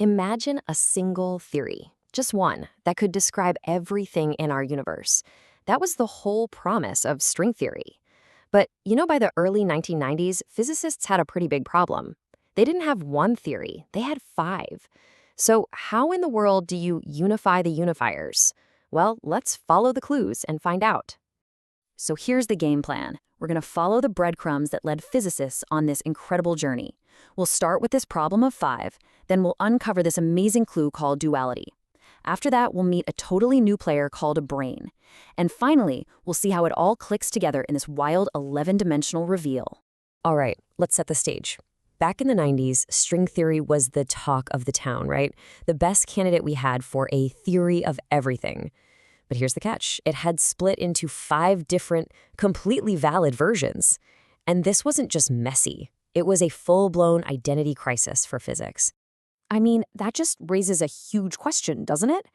Imagine a single theory, just one, that could describe everything in our universe. That was the whole promise of string theory. But by the early 1990s, physicists had a pretty big problem. They didn't have one theory, they had five. So, how in the world do you unify the unifiers? Well, let's follow the clues and find out. So here's the game plan. We're going to follow the breadcrumbs that led physicists on this incredible journey. We'll start with this problem of five, then we'll uncover this amazing clue called duality. After that, we'll meet a totally new player called a brain. And finally, we'll see how it all clicks together in this wild 11-dimensional reveal. All right, let's set the stage. Back in the 90s, string theory was the talk of the town, right? The best candidate we had for a theory of everything. But here's the catch. It had split into five different, completely valid versions. And this wasn't just messy. It was a full-blown identity crisis for physics. I mean, that just raises a huge question, doesn't it?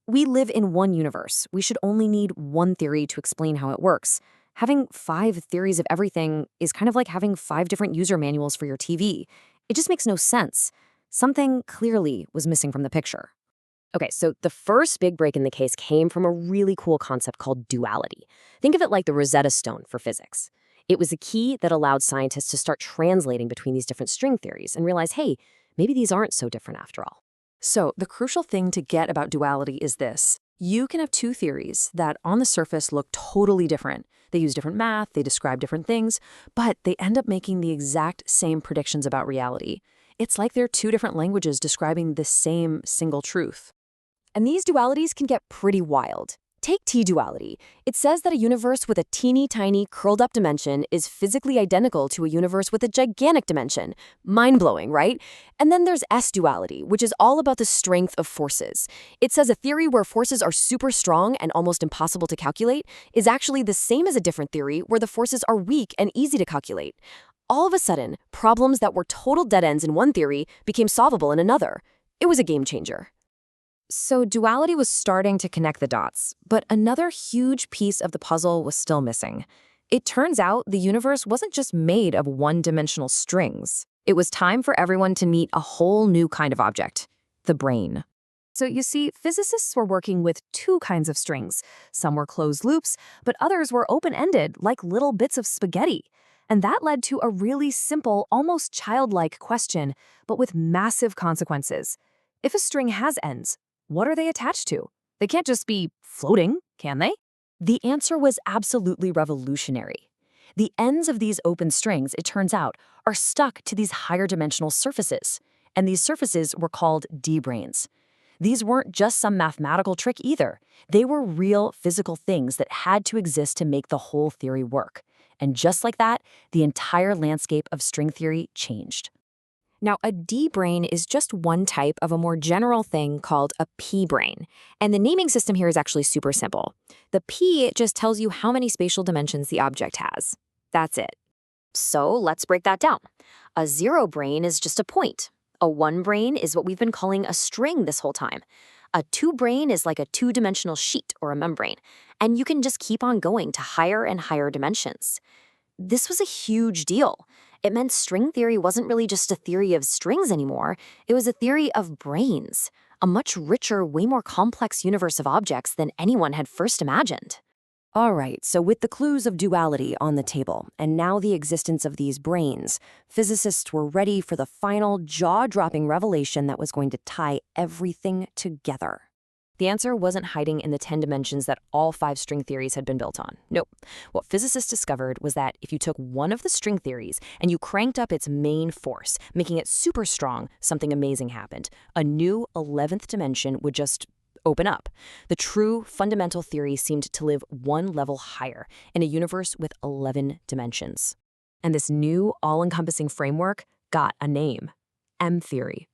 We live in one universe. We should only need one theory to explain how it works. Having five theories of everything is kind of like having five different user manuals for your TV. It just makes no sense. Something clearly was missing from the picture. Okay, so the first big break in the case came from a really cool concept called duality. Think of it like the Rosetta Stone for physics. It was a key that allowed scientists to start translating between these different string theories and realize, hey, maybe these aren't so different after all. So the crucial thing to get about duality is this. You can have two theories that on the surface look totally different. They use different math, they describe different things, but they end up making the exact same predictions about reality. It's like they're two different languages describing the same single truth. And these dualities can get pretty wild. Take T-duality. It says that a universe with a teeny tiny curled up dimension is physically identical to a universe with a gigantic dimension. Mind-blowing, right? And then there's S-duality, which is all about the strength of forces. It says a theory where forces are super strong and almost impossible to calculate is actually the same as a different theory where the forces are weak and easy to calculate. All of a sudden, problems that were total dead ends in one theory became solvable in another. It was a game changer. So duality was starting to connect the dots, but another huge piece of the puzzle was still missing. It turns out the universe wasn't just made of one-dimensional strings. It was time for everyone to meet a whole new kind of object, the brain. So you see, physicists were working with two kinds of strings. Some were closed loops, but others were open-ended, like little bits of spaghetti. And that led to a really simple, almost childlike question, but with massive consequences. If a string has ends, what are they attached to? They can't just be floating, can they? The answer was absolutely revolutionary. The ends of these open strings, it turns out, are stuck to these higher dimensional surfaces. And these surfaces were called D-branes. These weren't just some mathematical trick either. They were real physical things that had to exist to make the whole theory work. And just like that, the entire landscape of string theory changed. Now, a D-brane is just one type of a more general thing called a P-brane. And the naming system here is actually super simple. The P just tells you how many spatial dimensions the object has. That's it. So let's break that down. A zero brane is just a point. A one brane is what we've been calling a string this whole time. A two brane is like a two-dimensional sheet or a membrane. And you can just keep on going to higher and higher dimensions. This was a huge deal. It meant string theory wasn't really just a theory of strings anymore. It was a theory of brains, a much richer, way more complex universe of objects than anyone had first imagined. All right, so with the clues of duality on the table, and now the existence of these brains, physicists were ready for the final jaw-dropping revelation that was going to tie everything together. The answer wasn't hiding in the 10 dimensions that all 5 string theories had been built on. Nope. What physicists discovered was that if you took one of the string theories and you cranked up its main force, making it super strong, something amazing happened. A new 11th dimension would just open up. The true fundamental theory seemed to live one level higher in a universe with 11 dimensions. And this new all-encompassing framework got a name: M-theory.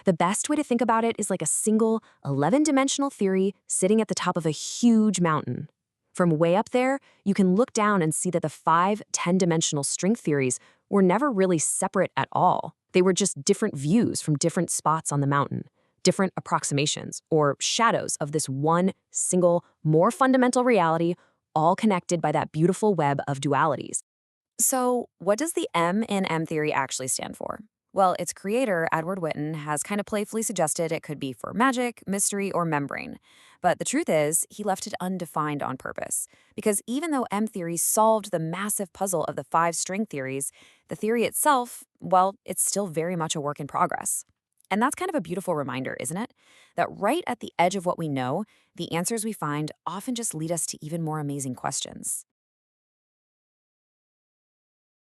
The best way to think about it is like a single 11-dimensional theory sitting at the top of a huge mountain. From way up there, you can look down and see that the 5 10-dimensional string theories were never really separate at all. They were just different views from different spots on the mountain, different approximations or shadows of this one single, more fundamental reality, all connected by that beautiful web of dualities. So what does the M in M-theory actually stand for? Well, its creator, Edward Witten, has kind of playfully suggested it could be for magic, mystery, or membrane. But the truth is, he left it undefined on purpose. Because even though M theory solved the massive puzzle of the five string theories, the theory itself, well, it's still very much a work in progress. And that's kind of a beautiful reminder, isn't it? That right at the edge of what we know, the answers we find often just lead us to even more amazing questions.